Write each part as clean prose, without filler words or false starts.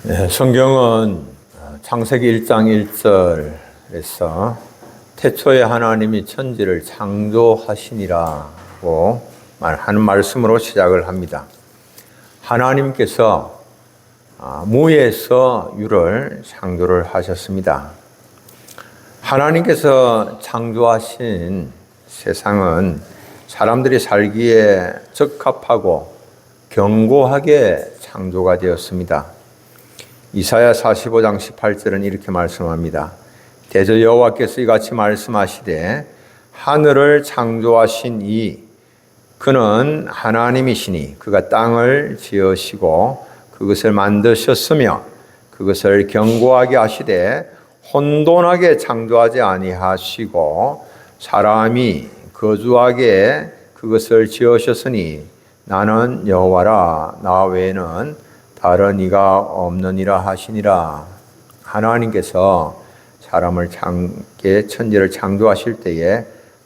성경은 창세기 1장 1절에서 태초에 하나님이 천지를 창조하시니라고 하는 말씀으로 시작을 합니다. 하나님께서 무에서 유를 창조를 하셨습니다. 하나님께서 창조하신 세상은 사람들이 살기에 적합하고 견고하게 창조가 되었습니다. 이사야 45장 18절은 이렇게 말씀합니다. 대저 여호와께서 이같이 말씀하시되 하늘을 창조하신 그는 하나님이시니 그가 땅을 지으시고 그것을 만드셨으며 그것을 견고하게 하시되 혼돈하게 창조하지 아니하시고 사람이 거주하게 그것을 지으셨으니 나는 여호와라 나 외에는 다른 이가 없느니라 하시니라. 하나님께서 사람을 천지를 창조하실 때에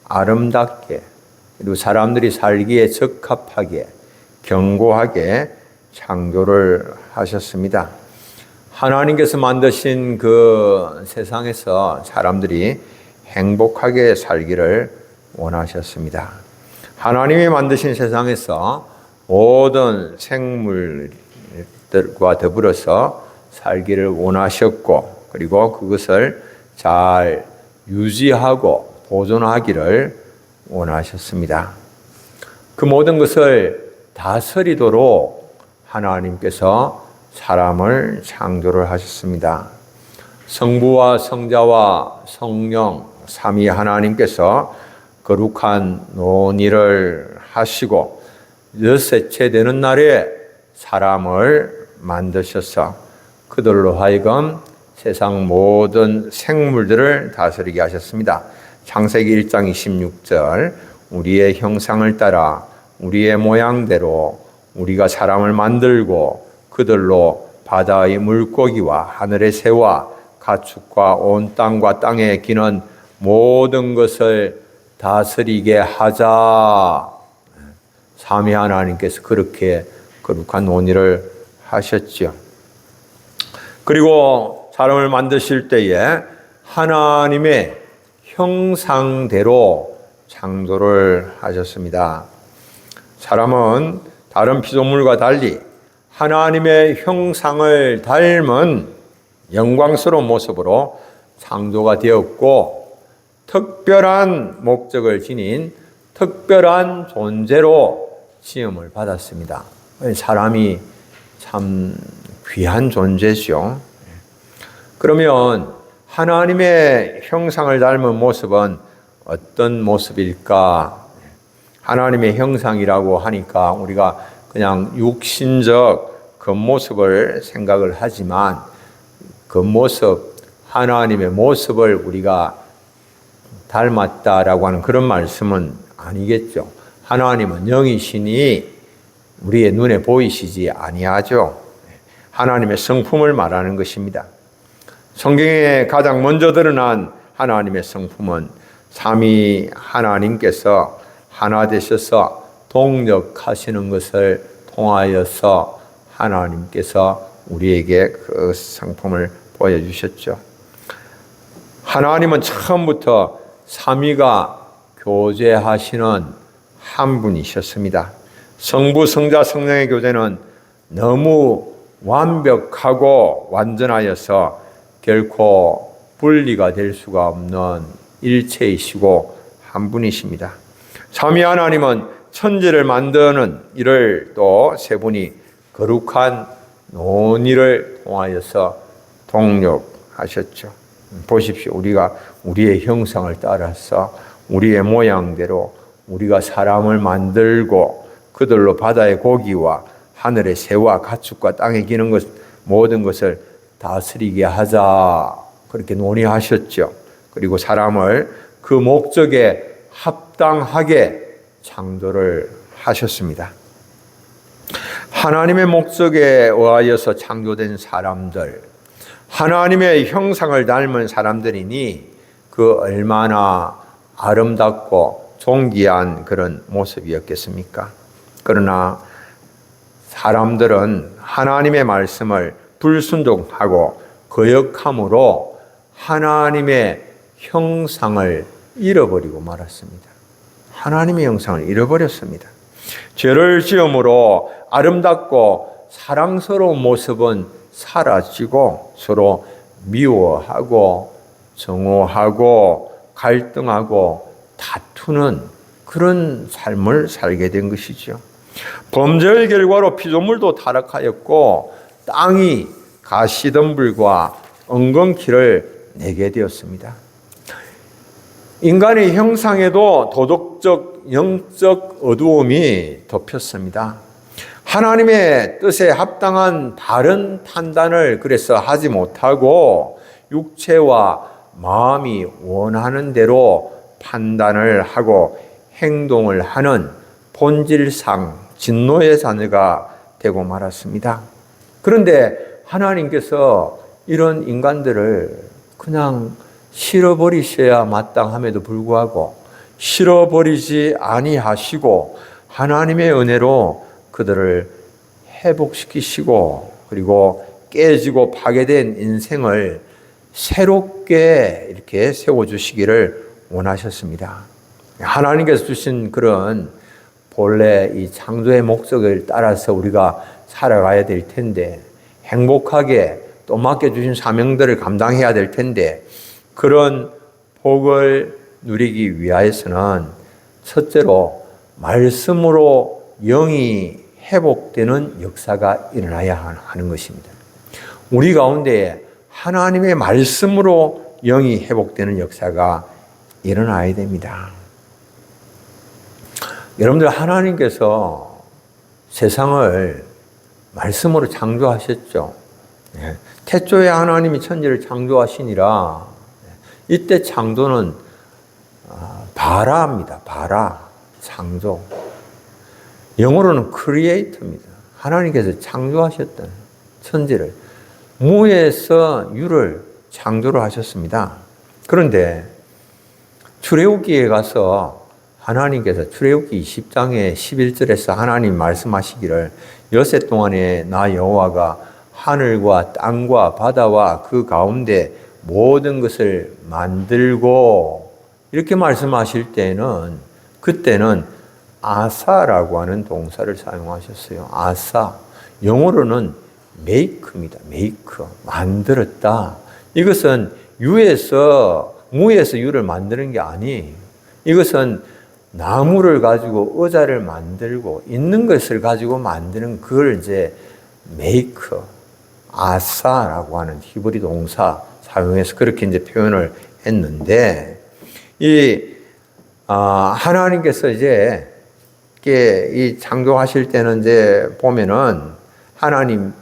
아름답게 그리고 사람들이 살기에 적합하게 견고하게 창조를 하셨습니다. 하나님께서 만드신 그 세상에서 사람들이 행복하게 살기를 원하셨습니다. 하나님이 만드신 세상에서 모든 생물들과 더불어서 살기를 원하셨고 그리고 그것을 잘 유지하고 보존하기를 원하셨습니다. 그 모든 것을 다스리도록 하나님께서 사람을 창조를 하셨습니다. 성부와 성자와 성령 삼위 하나님께서 거룩한 논의를 하시고 여섯째 되는 날에 사람을 만드셔서 그들로 하여금 세상 모든 생물들을 다스리게 하셨습니다. 창세기 1장 26절 우리의 형상을 따라 우리의 모양대로 우리가 사람을 만들고 그들로 바다의 물고기와 하늘의 새와 가축과 온 땅과 땅에 기는 모든 것을 다스리게 하자. 삼위 하나님께서 그렇게 거룩한 논의를 하셨죠. 그리고 사람을 만드실 때에 하나님의 형상대로 창조를 하셨습니다. 사람은 다른 피조물과 달리 하나님의 형상을 닮은 영광스러운 모습으로 창조가 되었고 특별한 목적을 지닌 특별한 존재로 지음을 받았습니다. 사람이 참 귀한 존재죠. 그러면 하나님의 형상을 닮은 모습은 어떤 모습일까? 하나님의 형상이라고 하니까 우리가 그냥 육신적 겉모습을 생각을 하지만 겉모습, 하나님의 모습을 우리가 닮았다라고 하는 그런 말씀은 아니겠죠. 하나님은 영이시니 우리의 눈에 보이시지 아니하죠. 하나님의 성품을 말하는 것입니다. 성경에 가장 먼저 드러난 하나님의 성품은 삼위 하나님께서 하나 되셔서 동력하시는 것을 통하여서 하나님께서 우리에게 그 성품을 보여주셨죠. 하나님은 처음부터 삼위가 교제하시는 한 분이셨습니다. 성부, 성자, 성령의 교제는 너무 완벽하고 완전하여서 결코 분리가 될 수가 없는 일체이시고 한 분이십니다. 삼위 하나님은 천지를 만드는 일을 또 세 분이 거룩한 논의를 통하여서 동력하셨죠. 보십시오. 우리가 우리의 형상을 따라서 우리의 모양대로 우리가 사람을 만들고 그들로 바다의 고기와 하늘의 새와 가축과 땅에 기는 것 모든 것을 다스리게 하자 그렇게 논의하셨죠. 그리고 사람을 그 목적에 합당하게 창조를 하셨습니다. 하나님의 목적에 의하여서 창조된 사람들, 하나님의 형상을 닮은 사람들이니 그 얼마나 아름답고 존귀한 그런 모습이었겠습니까? 그러나 사람들은 하나님의 말씀을 불순종하고 거역함으로 하나님의 형상을 잃어버리고 말았습니다. 하나님의 형상을 잃어버렸습니다. 죄를 지음으로 아름답고 사랑스러운 모습은 사라지고 서로 미워하고 정오하고 갈등하고 다투는 그런 삶을 살게 된 것이죠. 범죄의 결과로 피조물도 타락하였고 땅이 가시덤불과 엉겅퀴를 내게 되었습니다. 인간의 형상에도 도덕적, 영적 어두움이 덮였습니다. 하나님의 뜻에 합당한 바른 판단을 그래서 하지 못하고 육체와 마음이 원하는 대로 판단을 하고 행동을 하는 본질상 진노의 자녀가 되고 말았습니다. 그런데 하나님께서 이런 인간들을 그냥 실어버리셔야 마땅함에도 불구하고 실어버리지 아니하시고 하나님의 은혜로 그들을 회복시키시고 그리고 깨지고 파괴된 인생을 새롭게 이렇게 세워주시기를 원하셨습니다. 하나님께서 주신 그런 본래 이 창조의 목적을 따라서 우리가 살아가야 될 텐데 행복하게 또 맡겨주신 사명들을 감당해야 될 텐데 그런 복을 누리기 위하여서는 첫째로 말씀으로 영이 회복되는 역사가 일어나야 하는 것입니다. 우리 가운데 하나님의 말씀으로 영이 회복되는 역사가 일어나야 됩니다. 여러분들 하나님께서 세상을 말씀으로 창조하셨죠. 태초에 하나님이 천지를 창조하시니라. 이때 창조는 바라입니다. 바라, 창조. 영어로는 create입니다. 하나님께서 창조하셨던 천지를 무에서 유를 창조를 하셨습니다. 그런데 출애굽기에 가서 하나님께서 출애굽기 20장의 11절에서 하나님 말씀하시기를 여세 동안에 나 여호와가 하늘과 땅과 바다와 그 가운데 모든 것을 만들고 이렇게 말씀하실 때는 그때는 아사라고 하는 동사를 사용하셨어요. 아사. 영어로는 make입니다. make. 만들었다. 이것은 무에서 유를 만드는 게 아니에요. 이것은 나무를 가지고 의자를 만들고 있는 것을 가지고 만드는 그걸 이제 make, 아사라고 하는 히브리 동사 사용해서 그렇게 이제 표현을 했는데 하나님께서 이제 이 창조하실 때는 이제 보면은 하나님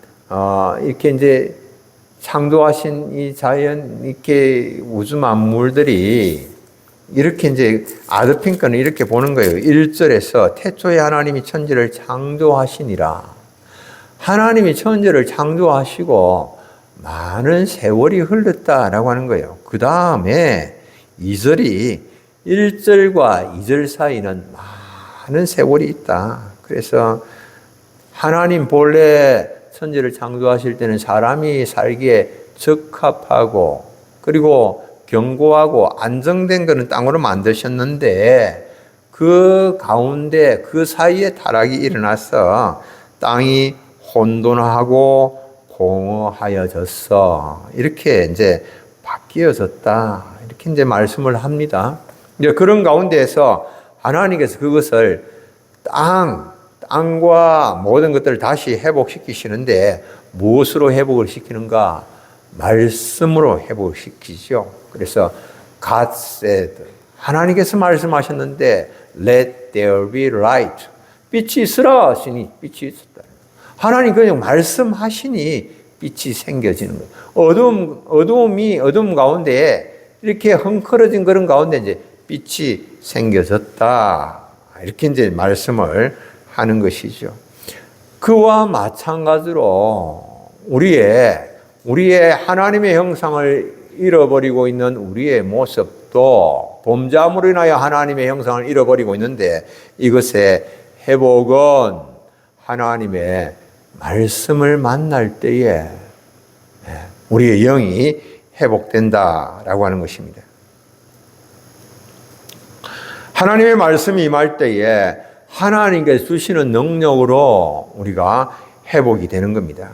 이렇게 이제 창조하신 이 자연 이렇게 우주 만물들이 이렇게 이제 아드핑크는 이렇게 보는 거예요. 1절에서 태초에 하나님이 천지를 창조하시니라. 하나님이 천지를 창조하시고 많은 세월이 흘렀다라고 하는 거예요. 그 다음에 2절이 1절과 2절 사이는 많은 세월이 있다. 그래서 하나님 본래 천지를 창조하실 때는 사람이 살기에 적합하고 그리고 견고하고 안정된 것은 땅으로 만드셨는데 그 가운데 그 사이에 타락이 일어나서 땅이 혼돈하고 공허하여졌어. 이렇게 이제 바뀌어졌다. 이렇게 이제 말씀을 합니다. 이제 그런 가운데에서 하나님께서 그것을 땅과 모든 것들을 다시 회복시키시는데 무엇으로 회복을 시키는가? 말씀으로 회복시키죠. 그래서 God said, 하나님께서 말씀하셨는데 Let there be light. 빛이 있으라 하시니 빛이 있었다. 하나님 그냥 말씀하시니 빛이 생겨지는 거예요. 어둠 가운데 이렇게 헝클어진 그런 가운데 이제 빛이 생겨졌다. 이렇게 이제 말씀을 하는 것이죠. 그와 마찬가지로 우리의 하나님의 형상을 잃어버리고 있는 우리의 모습도 범죄함으로 인하여 하나님의 형상을 잃어버리고 있는데 이것의 회복은 하나님의 말씀을 만날 때에 우리의 영이 회복된다라고 하는 것입니다. 하나님의 말씀이 임할 때에 하나님께서 주시는 능력으로 우리가 회복이 되는 겁니다.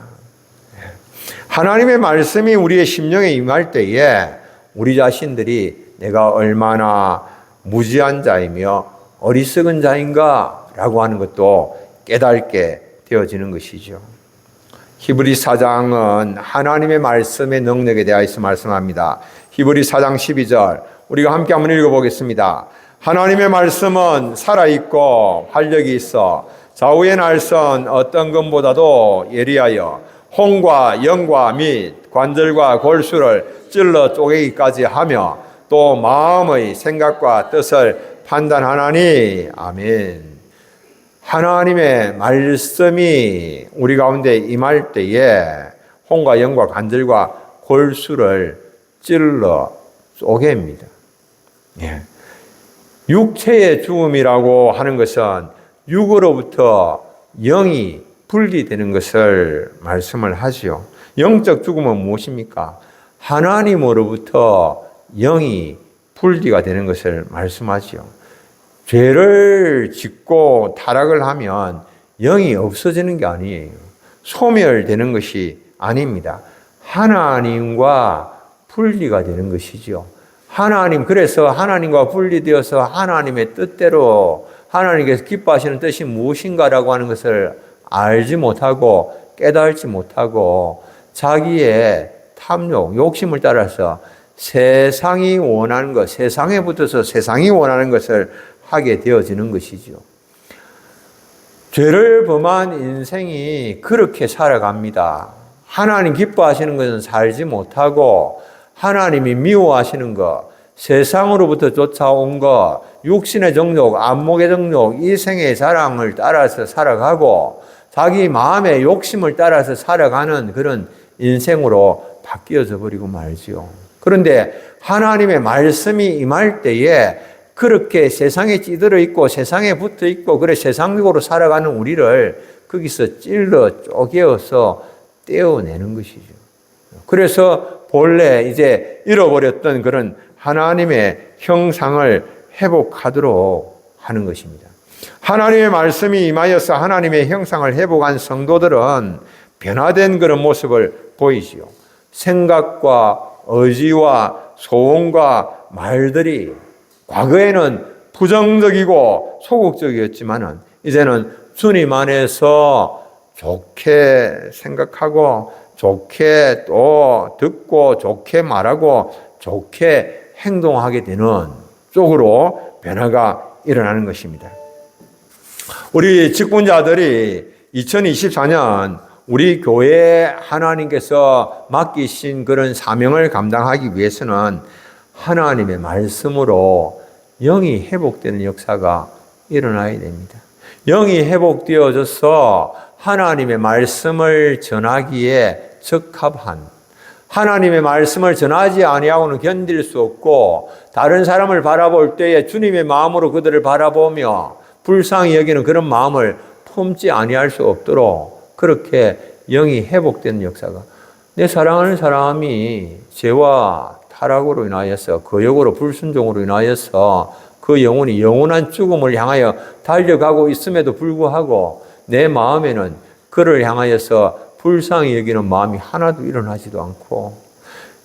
하나님의 말씀이 우리의 심령에 임할 때에 우리 자신들이 내가 얼마나 무지한 자이며 어리석은 자인가 라고 하는 것도 깨닫게 되어지는 것이죠. 히브리 4장은 하나님의 말씀의 능력에 대해서 말씀합니다. 히브리 4장 12절 우리가 함께 한번 읽어보겠습니다. 하나님의 말씀은 살아있고 활력이 있어 좌우의 날선 어떤 것보다도 예리하여 혼과 영과 및 관절과 골수를 찔러 쪼개기까지 하며 또 마음의 생각과 뜻을 판단하나니. 아멘. 하나님의 말씀이 우리 가운데 임할 때에 혼과 영과 관절과 골수를 찔러 쪼갭니다. 예. 육체의 죽음이라고 하는 것은 육으로부터 영이 분리되는 것을 말씀을 하지요. 영적 죽음은 무엇입니까? 하나님으로부터 영이 분리가 되는 것을 말씀하지요. 죄를 짓고 타락을 하면 영이 없어지는 게 아니에요. 소멸되는 것이 아닙니다. 하나님과 분리가 되는 것이죠. 그래서 하나님과 분리되어서 하나님의 뜻대로 하나님께서 기뻐하시는 뜻이 무엇인가라고 하는 것을 알지 못하고 깨달지 못하고 자기의 탐욕, 욕심을 따라서 세상이 원하는 것, 세상에 붙어서 세상이 원하는 것을 하게 되어지는 것이죠. 죄를 범한 인생이 그렇게 살아갑니다. 하나님 기뻐하시는 것은 살지 못하고 하나님이 미워하시는 것, 세상으로부터 쫓아온 것, 육신의 정욕, 안목의 정욕, 이생의 자랑을 따라서 살아가고 자기 마음의 욕심을 따라서 살아가는 그런 인생으로 바뀌어져 버리고 말지요. 그런데 하나님의 말씀이 임할 때에 그렇게 세상에 찌들어 있고 세상에 붙어 있고 그래 세상적으로 살아가는 우리를 거기서 찔러 쪼개어서 떼어내는 것이죠. 그래서 본래 이제 잃어버렸던 그런 하나님의 형상을 회복하도록 하는 것입니다. 하나님의 말씀이 임하여서 하나님의 형상을 회복한 성도들은 변화된 그런 모습을 보이지요. 생각과 의지와 소원과 말들이 과거에는 부정적이고 소극적이었지만은 이제는 주님 안에서 좋게 생각하고 좋게 또 듣고 좋게 말하고 좋게 행동하게 되는 쪽으로 변화가 일어나는 것입니다. 우리 직분자들이 2024년 우리 교회에 하나님께서 맡기신 그런 사명을 감당하기 위해서는 하나님의 말씀으로 영이 회복되는 역사가 일어나야 됩니다. 영이 회복되어져서 하나님의 말씀을 전하기에 적합한, 하나님의 말씀을 전하지 아니하고는 견딜 수 없고 다른 사람을 바라볼 때에 주님의 마음으로 그들을 바라보며 불쌍히 여기는 그런 마음을 품지 아니할 수 없도록 그렇게 영이 회복되는 역사가, 내 사랑하는 사람이 죄와 타락으로 인하여서 거역으로 불순종으로 인하여서 그 영혼이 영원한 죽음을 향하여 달려가고 있음에도 불구하고 내 마음에는 그를 향하여서 불쌍히 여기는 마음이 하나도 일어나지도 않고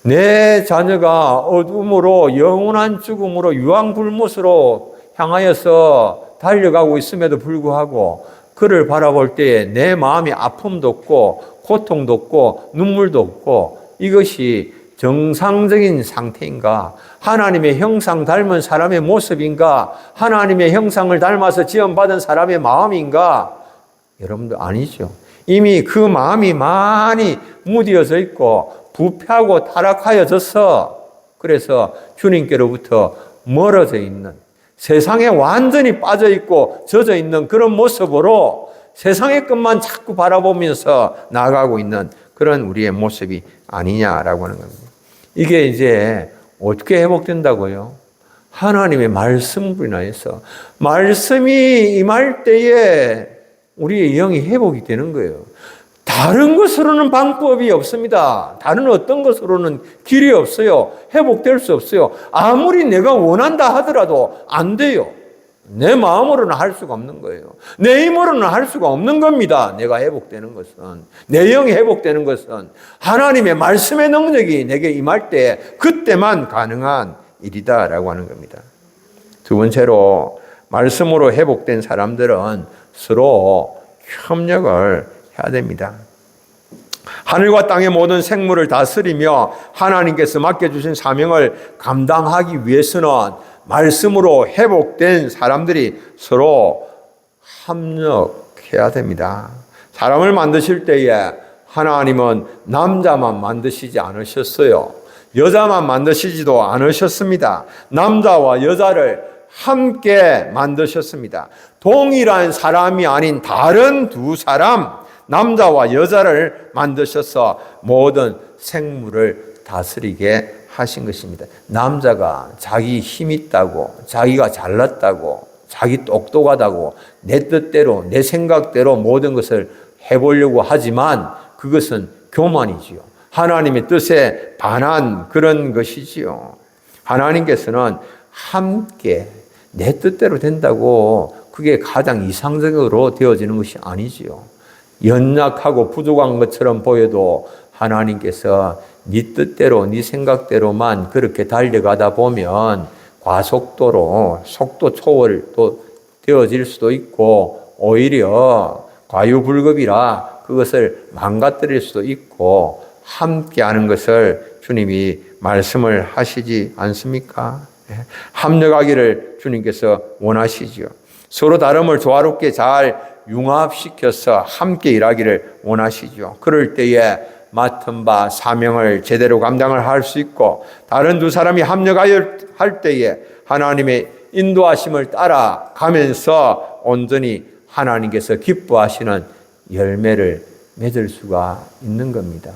내 자녀가 어둠으로 영원한 죽음으로 유황불못으로 향하여서 달려가고 있음에도 불구하고 그를 바라볼 때에 내 마음이 아픔도 없고 고통도 없고 눈물도 없고 이것이 정상적인 상태인가? 하나님의 형상 닮은 사람의 모습인가? 하나님의 형상을 닮아서 지원받은 사람의 마음인가? 여러분들 아니죠. 이미 그 마음이 많이 무디어져 있고 부패하고 타락하여져서 그래서 주님께로부터 멀어져 있는, 세상에 완전히 빠져 있고 젖어 있는 그런 모습으로 세상의 것만 자꾸 바라보면서 나아가고 있는 그런 우리의 모습이 아니냐라고 하는 겁니다. 이게 이제 어떻게 회복된다고요? 하나님의 말씀으로 인하여서 말씀이 임할 때에 우리의 영이 회복이 되는 거예요. 다른 것으로는 방법이 없습니다. 다른 어떤 것으로는 길이 없어요. 회복될 수 없어요. 아무리 내가 원한다 하더라도 안 돼요. 내 마음으로는 할 수가 없는 거예요. 내 힘으로는 할 수가 없는 겁니다. 내가 회복되는 것은, 내 영이 회복되는 것은 하나님의 말씀의 능력이 내게 임할 때 그때만 가능한 일이다라고 하는 겁니다. 두 번째로, 말씀으로 회복된 사람들은 서로 협력을 해야 됩니다. 하늘과 땅의 모든 생물을 다스리며 하나님께서 맡겨주신 사명을 감당하기 위해서는 말씀으로 회복된 사람들이 서로 합력해야 됩니다. 사람을 만드실 때에 하나님은 남자만 만드시지 않으셨어요. 여자만 만드시지도 않으셨습니다. 남자와 여자를 함께 만드셨습니다. 동일한 사람이 아닌 다른 두 사람, 남자와 여자를 만드셔서 모든 생물을 다스리게 하신 것입니다. 남자가 자기 힘 있다고, 자기가 잘났다고, 자기 똑똑하다고 내 뜻대로, 내 생각대로 모든 것을 해보려고 하지만 그것은 교만이지요. 하나님의 뜻에 반한 그런 것이지요. 하나님께서는 함께 내 뜻대로 된다고 그게 가장 이상적으로 되어지는 것이 아니지요. 연약하고 부족한 것처럼 보여도 하나님께서 네 뜻대로, 네 생각대로만 그렇게 달려가다 보면 과속도로 속도 초월도 되어질 수도 있고 오히려 과유불급이라 그것을 망가뜨릴 수도 있고 함께하는 것을 주님이 말씀을 하시지 않습니까? 합력하기를 주님께서 원하시지요. 서로 다름을 조화롭게 잘 융합시켜서 함께 일하기를 원하시죠. 그럴 때에 맡은 바 사명을 제대로 감당을 할 수 있고 다른 두 사람이 합력할 때에 하나님의 인도하심을 따라가면서 온전히 하나님께서 기뻐하시는 열매를 맺을 수가 있는 겁니다.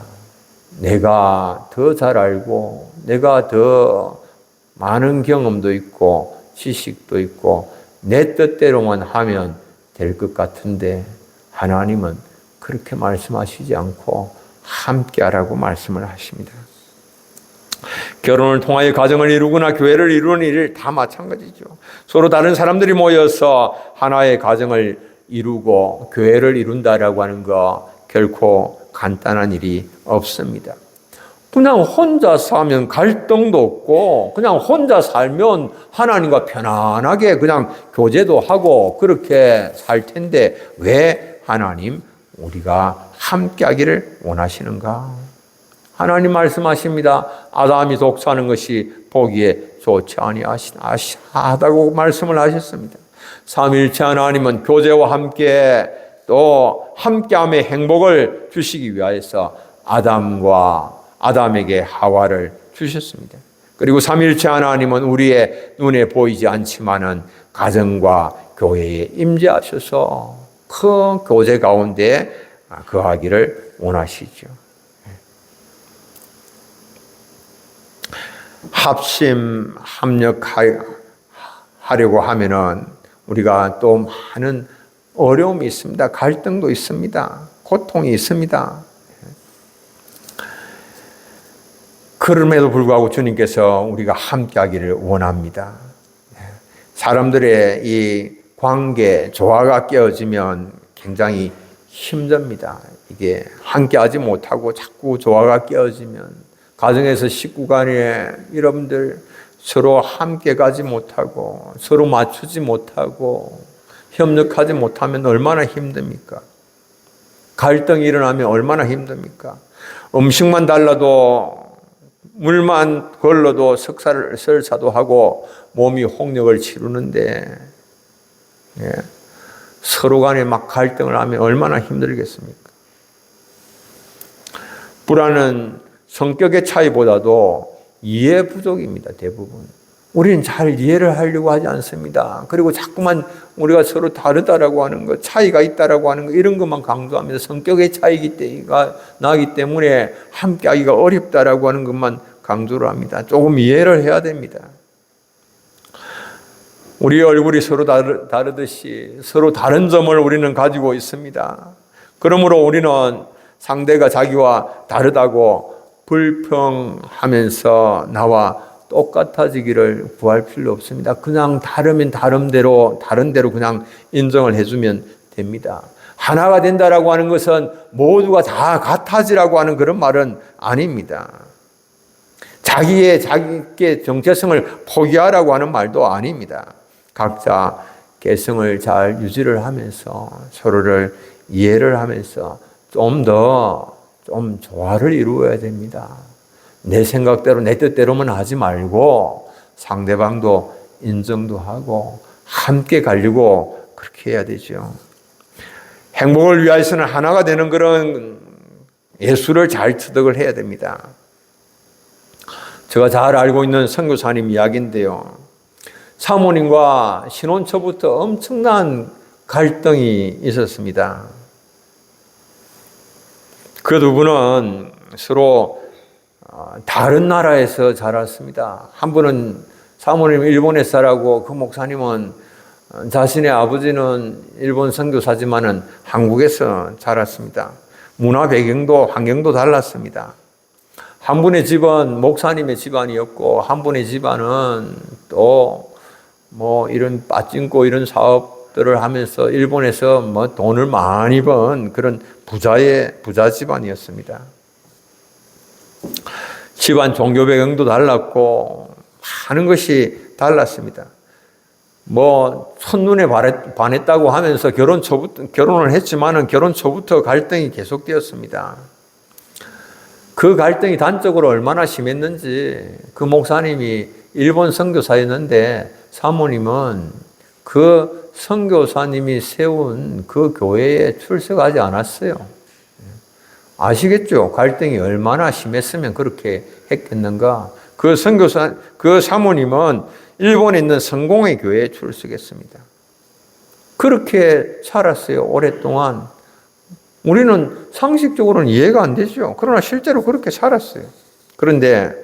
내가 더 잘 알고 내가 더 많은 경험도 있고 지식도 있고 내 뜻대로만 하면 될 것 같은데 하나님은 그렇게 말씀하시지 않고 함께 하라고 말씀을 하십니다. 결혼을 통하여 가정을 이루거나 교회를 이루는 일 다 마찬가지죠. 서로 다른 사람들이 모여서 하나의 가정을 이루고 교회를 이룬다라고 하는 거 결코 간단한 일이 없습니다. 그냥 혼자 사면 갈등도 없고 그냥 혼자 살면 하나님과 편안하게 그냥 교제도 하고 그렇게 살 텐데 왜 하나님 우리가 함께 하기를 원하시는가? 하나님 말씀하십니다. 아담이 독사하는 것이 보기에 좋지 아니하다고 말씀을 하셨습니다. 삼위일체 하나님은 교제와 함께 또 함께함의 행복을 주시기 위하여서 아담에게 하와를 주셨습니다. 그리고 삼위일체 하나님은 우리의 눈에 보이지 않지만은 가정과 교회에 임재하셔서 큰 교제 가운데 거하기를 원하시죠. 합력하려고 하면은 우리가 또 많은 어려움이 있습니다. 갈등도 있습니다. 고통이 있습니다. 그럼에도 불구하고 주님께서 우리가 함께하기를 원합니다. 사람들의 이 관계, 조화가 깨어지면 굉장히 힘듭니다. 이게 함께하지 못하고 자꾸 조화가 깨어지면 가정에서 식구 간에 여러분들 서로 함께 가지 못하고 서로 맞추지 못하고 협력하지 못하면 얼마나 힘듭니까? 갈등이 일어나면 얼마나 힘듭니까? 음식만 달라도 물만 걸러도 설사도 하고 몸이 홍역을 치르는데 서로 간에 막 갈등을 하면 얼마나 힘들겠습니까? 불안은 성격의 차이보다도 이해 부족입니다. 대부분. 우리는 잘 이해를 하려고 하지 않습니다. 그리고 자꾸만 우리가 서로 다르다라고 하는 것, 차이가 있다라고 하는 것, 이런 것만 강조하면서 성격의 차이가 나기 때문에 함께하기가 어렵다라고 하는 것만 강조를 합니다. 조금 이해를 해야 됩니다. 우리의 얼굴이 서로 다르듯이 서로 다른 점을 우리는 가지고 있습니다. 그러므로 우리는 상대가 자기와 다르다고 불평하면서 나와 똑같아지기를 구할 필요 없습니다. 그냥 다르면 다른 대로 그냥 인정을 해주면 됩니다. 하나가 된다라고 하는 것은 모두가 다 같아지라고 하는 그런 말은 아닙니다. 자기의 정체성을 포기하라고 하는 말도 아닙니다. 각자 개성을 잘 유지를 하면서 서로를 이해를 하면서 좀 조화를 이루어야 됩니다. 내 생각대로 내 뜻대로만 하지 말고 상대방도 인정도 하고 함께 가려고 그렇게 해야 되죠. 행복을 위해서는 하나가 되는 그런 예술을 잘 터득을 해야 됩니다. 제가 잘 알고 있는 선교사님 이야기인데요. 사모님과 신혼 초부터 엄청난 갈등이 있었습니다. 그 두 분은 서로 다른 나라에서 자랐습니다. 한 분은 사모님 일본에 살고 그 목사님은 자신의 아버지는 일본 선교사지만은 한국에서 자랐습니다. 문화 배경도 환경도 달랐습니다. 한 분의 집은 목사님의 집안이었고 한 분의 집안은 또 이런 빠찡고 이런 사업들을 하면서 일본에서 돈을 많이 번 그런 부자 집안이었습니다. 집안 종교 배경도 달랐고 많은 것이 달랐습니다. 첫눈에 반했다고 하면서 결혼을 했지만은 결혼 초부터 갈등이 계속되었습니다. 그 갈등이 단적으로 얼마나 심했는지 그 목사님이 일본 선교사였는데 사모님은 그 선교사님이 세운 그 교회에 출석하지 않았어요. 아시겠죠? 갈등이 얼마나 심했으면 그렇게 했겠는가? 그 사모님은 일본에 있는 성공회 교회에 출석했습니다. 그렇게 살았어요, 오랫동안. 우리는 상식적으로는 이해가 안 되죠. 그러나 실제로 그렇게 살았어요. 그런데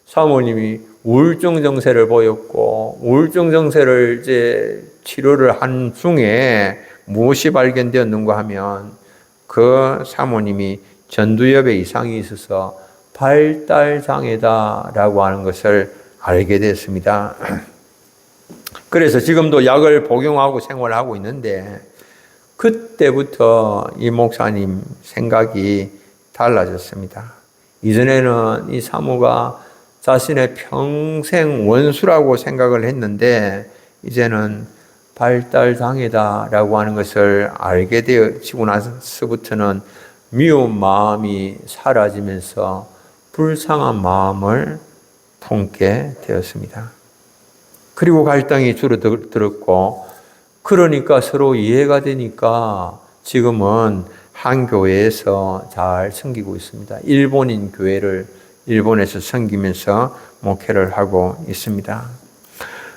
사모님이 우울증 증세를 보였고, 우울증 증세를 이제 치료를 한 중에 무엇이 발견되었는가 하면 그 사모님이 전두엽에 이상이 있어서 발달장애다라고 하는 것을 알게 됐습니다. 그래서 지금도 약을 복용하고 생활하고 있는데 그때부터 이 목사님 생각이 달라졌습니다. 이전에는 이 사모가 자신의 평생 원수라고 생각을 했는데 이제는 발달장애다라고 하는 것을 알게 되어지고 나서부터는 미운 마음이 사라지면서 불쌍한 마음을 품게 되었습니다. 그리고 갈등이 줄어들었고 그러니까 서로 이해가 되니까 지금은 한 교회에서 잘 섬기고 있습니다. 일본인 교회를 일본에서 섬기면서 목회를 하고 있습니다.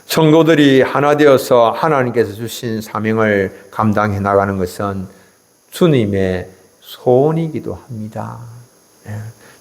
성도들이 하나 되어서 하나님께서 주신 사명을 감당해 나가는 것은 주님의 소원이기도 합니다.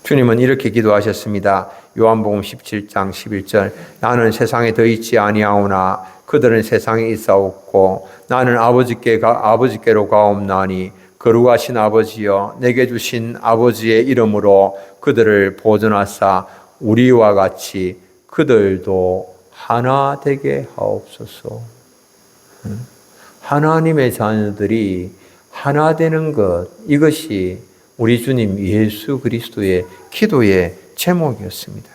주님은 이렇게 기도하셨습니다. 요한복음 17장 11절 나는 세상에 더 있지 아니하오나 그들은 세상에 있사옵고 나는 아버지께로 가옵나니 거룩하신 아버지여 내게 주신 아버지의 이름으로 그들을 보존하사 우리와 같이 그들도 하나 되게 하옵소서. 하나님의 자녀들이 하나 되는 것, 이것이 우리 주님 예수 그리스도의 기도의 제목이었습니다.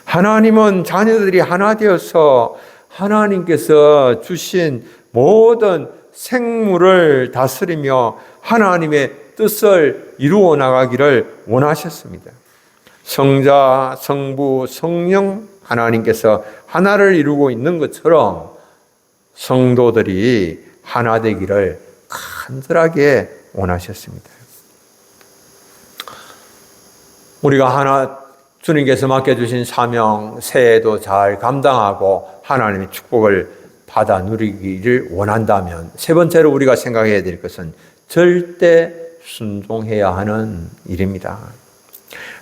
하나님은 자녀들이 하나 되어서 하나님께서 주신 모든 생물을 다스리며 하나님의 뜻을 이루어 나가기를 원하셨습니다. 성자, 성부, 성령 하나님께서 하나를 이루고 있는 것처럼 성도들이 하나 되기를 간절하게 원하셨습니다. 우리가 주님께서 맡겨주신 사명, 새해도 잘 감당하고 하나님의 축복을 받아 누리기를 원한다면 세 번째로 우리가 생각해야 될 것은 절대 순종해야 하는 일입니다.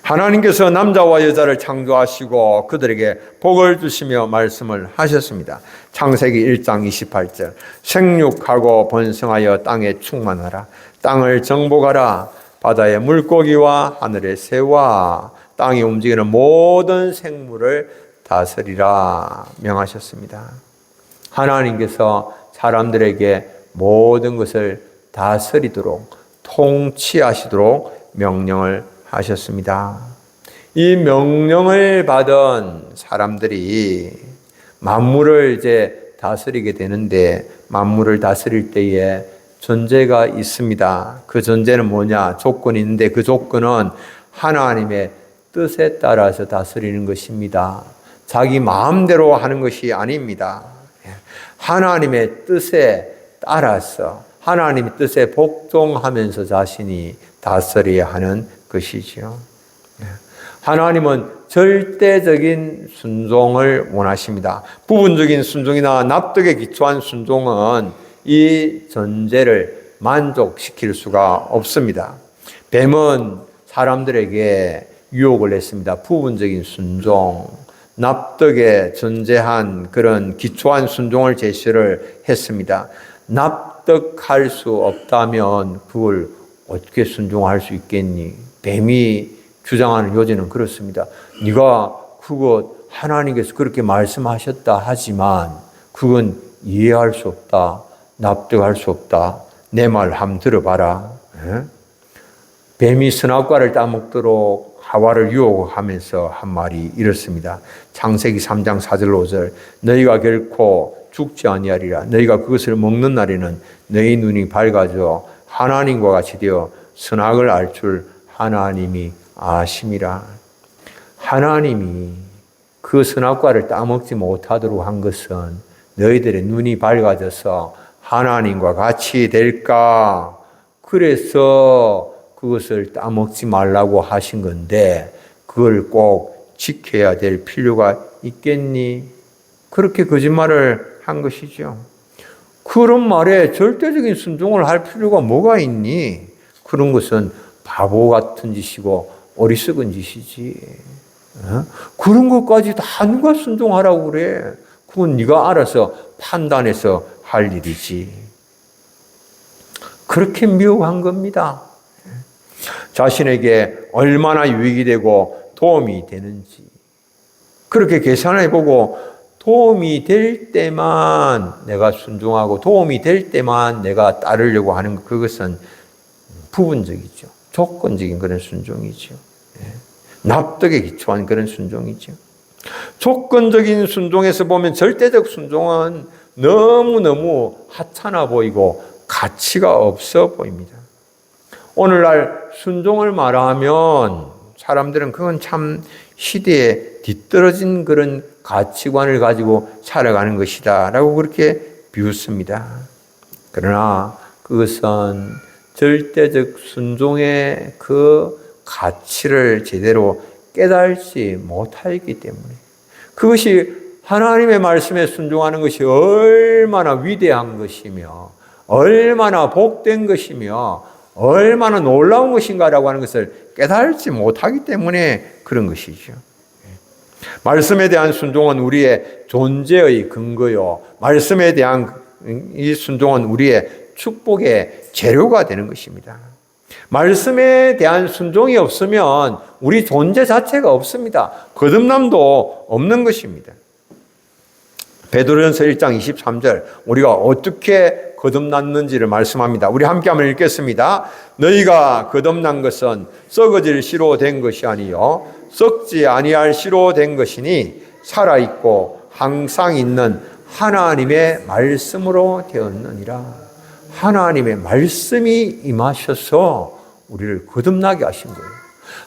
하나님께서 남자와 여자를 창조하시고 그들에게 복을 주시며 말씀을 하셨습니다. 창세기 1장 28절 생육하고 번성하여 땅에 충만하라. 땅을 정복하라. 바다의 물고기와 하늘의 새와 땅에 움직이는 모든 생물을 다스리라 명하셨습니다. 하나님께서 사람들에게 모든 것을 다스리도록 통치하시도록 명령을 하셨습니다. 이 명령을 받은 사람들이 만물을 이제 다스리게 되는데, 만물을 다스릴 때에 전제가 있습니다. 그 전제는 뭐냐? 조건이 있는데 그 조건은 하나님의 뜻에 따라서 다스리는 것입니다. 자기 마음대로 하는 것이 아닙니다. 하나님의 뜻에 따라서, 하나님의 뜻에 복종하면서 자신이 다스려야 하는 것이지요. 하나님은 절대적인 순종을 원하십니다. 부분적인 순종이나 납득에 기초한 순종은 이 전제를 만족시킬 수가 없습니다. 뱀은 사람들에게 유혹을 했습니다. 부분적인 순종, 납득에 전제한 그런 기초한 순종을 제시를 했습니다. 납득할 수 없다면 그걸 어떻게 순종할 수 있겠니? 뱀이 주장하는 요지는 그렇습니다. 네가 그거 하나님께서 그렇게 말씀하셨다 하지만 그건 이해할 수 없다. 납득할 수 없다. 내 말 한번 들어봐라. 뱀이 선악과를 따먹도록 하와를 유혹하면서 한 말이 이렇습니다. 창세기 3장 4절 5절 너희가 결코 죽지 아니하리라. 너희가 그것을 먹는 날에는 너희 눈이 밝아져 하나님과 같이 되어 선악을 알 줄 하나님이 아심이라. 하나님이 그 선악과를 따먹지 못하도록 한 것은 너희들의 눈이 밝아져서 하나님과 같이 될까? 그래서 그것을 따먹지 말라고 하신 건데 그걸 꼭 지켜야 될 필요가 있겠니? 그렇게 거짓말을 한 것이죠. 그런 말에 절대적인 순종을 할 필요가 뭐가 있니? 그런 것은 바보 같은 짓이고 어리석은 짓이지. 그런 것까지 다 누가 순종하라고 그래? 그건 네가 알아서 판단해서 할 일이지. 그렇게 미혹한 겁니다. 자신에게 얼마나 유익이 되고 도움이 되는지 그렇게 계산해보고 도움이 될 때만 내가 순종하고 도움이 될 때만 내가 따르려고 하는 것, 그것은 부분적이죠. 조건적인 그런 순종이죠. 납득에 기초한 그런 순종이죠. 조건적인 순종에서 보면 절대적 순종은 너무너무 하찮아 보이고 가치가 없어 보입니다. 오늘날 순종을 말하면 사람들은 그건 참 시대에 뒤떨어진 그런 가치관을 가지고 살아가는 것이다 라고 그렇게 비웃습니다. 그러나 그것은 절대적 순종의 그 가치를 제대로 깨달지 못하기 때문에, 그것이 하나님의 말씀에 순종하는 것이 얼마나 위대한 것이며 얼마나 복된 것이며 얼마나 놀라운 것인가라고 하는 것을 깨달지 못하기 때문에 그런 것이죠. 말씀에 대한 순종은 우리의 존재의 근거요, 말씀에 대한 이 순종은 우리의 축복의 재료가 되는 것입니다. 말씀에 대한 순종이 없으면 우리 존재 자체가 없습니다. 거듭남도 없는 것입니다. 베드로전서 1장 23절 우리가 어떻게 거듭났는지를 말씀합니다. 우리 함께 한번 읽겠습니다. 너희가 거듭난 것은 썩어질 씨로 된 것이 아니요 썩지 아니할 씨로 된 것이니 살아있고 항상 있는 하나님의 말씀으로 되었느니라. 하나님의 말씀이 임하셔서 우리를 거듭나게 하신 거예요.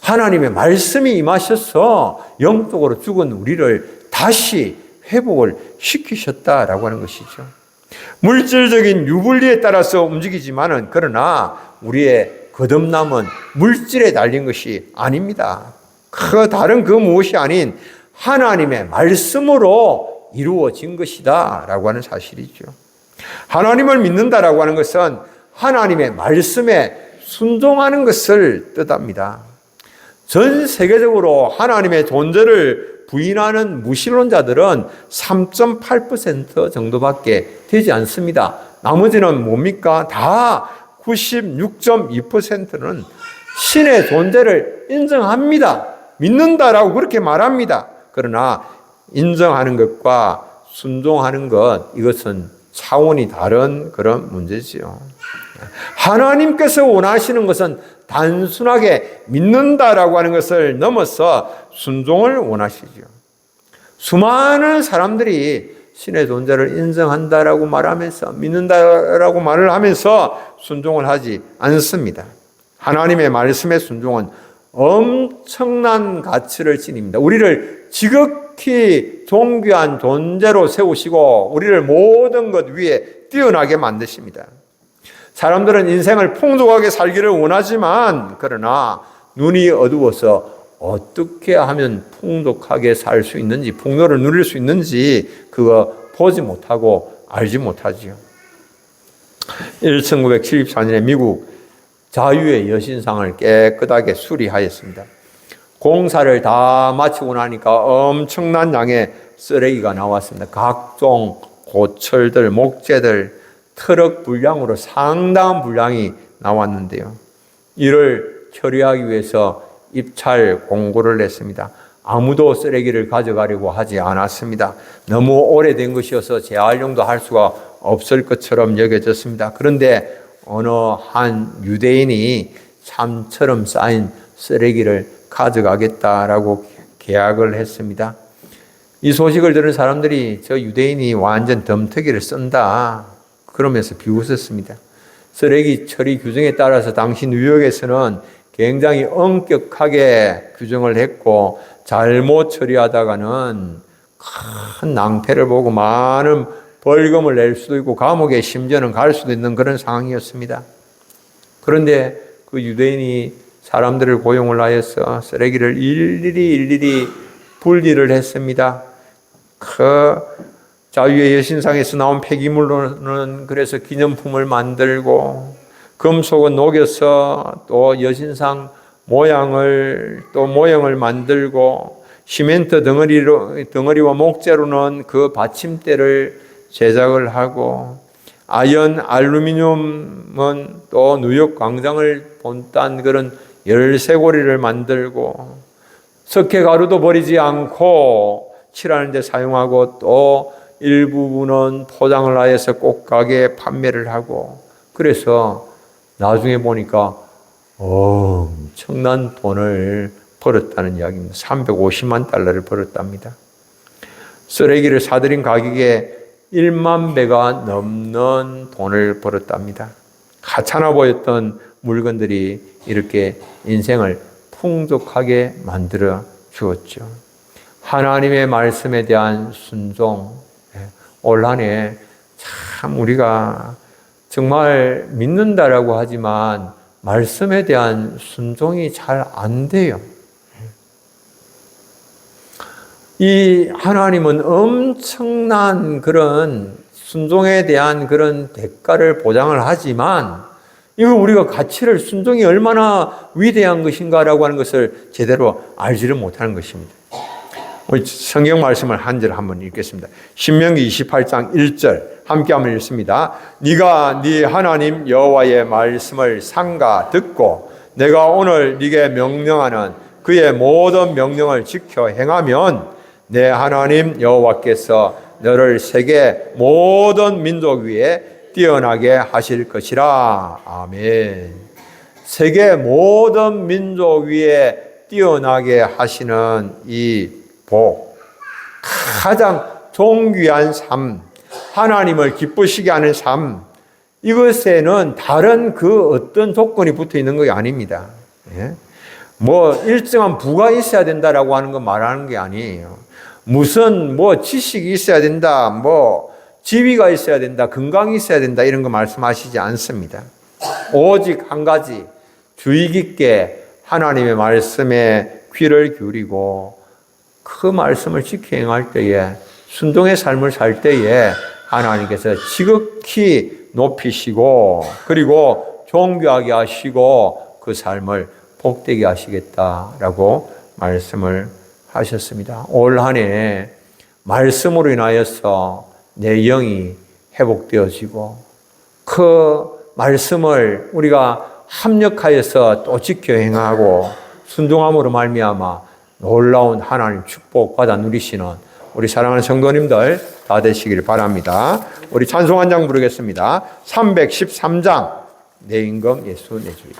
하나님의 말씀이 임하셔서 영적으로 죽은 우리를 다시 회복을 시키셨다라고 하는 것이죠. 물질적인 유불리에 따라서 움직이지만은 그러나 우리의 거듭남은 물질에 달린 것이 아닙니다. 그 다른 그 무엇이 아닌 하나님의 말씀으로 이루어진 것이다 라고 하는 사실이죠. 하나님을 믿는다라고 하는 것은 하나님의 말씀에 순종하는 것을 뜻합니다. 전 세계적으로 하나님의 존재를 부인하는 무신론자들은 3.8% 정도밖에 되지 않습니다. 나머지는 뭡니까? 다 96.2%는 신의 존재를 인정합니다. 믿는다라고 그렇게 말합니다. 그러나 인정하는 것과 순종하는 것, 이것은 차원이 다른 그런 문제지요. 하나님께서 원하시는 것은 단순하게 믿는다라고 하는 것을 넘어서 순종을 원하시죠. 수많은 사람들이 신의 존재를 인정한다라고 말하면서 믿는다라고 말을 하면서 순종을 하지 않습니다. 하나님의 말씀의 순종은 엄청난 가치를 지닙니다. 우리를 지극히 존귀한 존재로 세우시고 우리를 모든 것 위에 뛰어나게 만드십니다. 사람들은 인생을 풍족하게 살기를 원하지만 그러나 눈이 어두워서 어떻게 하면 풍족하게 살 수 있는지, 풍요를 누릴 수 있는지 그거 보지 못하고 알지 못하지요. 1974년에 미국 자유의 여신상을 깨끗하게 수리하였습니다. 공사를 다 마치고 나니까 엄청난 양의 쓰레기가 나왔습니다. 각종 고철들, 목재들, 트럭 분량으로 상당한 분량이 나왔는데요. 이를 처리하기 위해서 입찰 공고를 냈습니다. 아무도 쓰레기를 가져가려고 하지 않았습니다. 너무 오래된 것이어서 재활용도 할 수가 없을 것처럼 여겨졌습니다. 그런데 어느 한 유대인이 참처럼 쌓인 쓰레기를 가져가겠다라고 계약을 했습니다. 이 소식을 들은 사람들이 저 유대인이 완전 덤터기를 쓴다 그러면서 비웃었습니다. 쓰레기 처리 규정에 따라서 당시 뉴욕에서는 굉장히 엄격하게 규정을 했고 잘못 처리하다가는 큰 낭패를 보고 많은 벌금을 낼 수도 있고 감옥에 심지어는 갈 수도 있는 그런 상황이었습니다. 그런데 그 유대인이 사람들을 고용을 하여서 쓰레기를 일일이 분리를 했습니다. 그 자유의 여신상에서 나온 폐기물로는 그래서 기념품을 만들고 금속은 녹여서 또 여신상 모형을 만들고 시멘트 덩어리와 목재로는 그 받침대를 제작을 하고 알루미늄은 또 뉴욕 광장을 본딴 그런 열쇠고리를 만들고 석회 가루도 버리지 않고 칠하는 데 사용하고 또 일부분은 포장을 하여서 꽃가게에 판매를 하고 그래서 나중에 보니까 엄청난 돈을 벌었다는 이야기입니다. 350만 달러를 벌었답니다. 쓰레기를 사들인 가격에 1만 배가 넘는 돈을 벌었답니다. 하찮아 보였던 물건들이 이렇게 인생을 풍족하게 만들어 주었죠. 하나님의 말씀에 대한 순종, 올 한 해 참 우리가 정말 믿는다라고 하지만 말씀에 대한 순종이 잘 안 돼요. 이 하나님은 엄청난 그런 순종에 대한 그런 대가를 보장을 하지만 이거 우리가 가치를 순종이 얼마나 위대한 것인가라고 하는 것을 제대로 알지를 못하는 것입니다. 우리 성경 말씀을 한 절 한번 읽겠습니다. 신명기 28장 1절 함께 한번 읽습니다. 네가 네 하나님 여호와의 말씀을 삼가 듣고 내가 오늘 네게 명령하는 그의 모든 명령을 지켜 행하면 내 하나님 여호와께서 너를 세계 모든 민족 위에 뛰어나게 하실 것이라. 아멘. 세계 모든 민족 위에 뛰어나게 하시는 이 복, 가장 존귀한 삶, 하나님을 기쁘시게 하는 삶, 이것에는 다른 그 어떤 조건이 붙어 있는 것이 아닙니다. 뭐 일정한 부가 있어야 된다라고 하는 거 말하는 게 아니에요. 무슨 지식이 있어야 된다, 지위가 있어야 된다, 건강이 있어야 된다 이런 거 말씀하시지 않습니다. 오직 한 가지 주의 깊게 하나님의 말씀에 귀를 기울이고 그 말씀을 지켜 행할 때에 순종의 삶을 살 때에 하나님께서 지극히 높이시고 그리고 존귀하게 하시고 그 삶을 복되게 하시겠다라고 말씀을 하셨습니다. 올 한 해 말씀으로 인하여서 내 영이 회복되어지고 그 말씀을 우리가 합력하여서 또 지켜 행하고 순종함으로 말미암아 놀라운 하나님 축복 받아 누리시는 우리 사랑하는 성도님들 다 되시길 바랍니다. 우리 찬송 한 장 부르겠습니다. 313장 내 임금 예수 내 주의.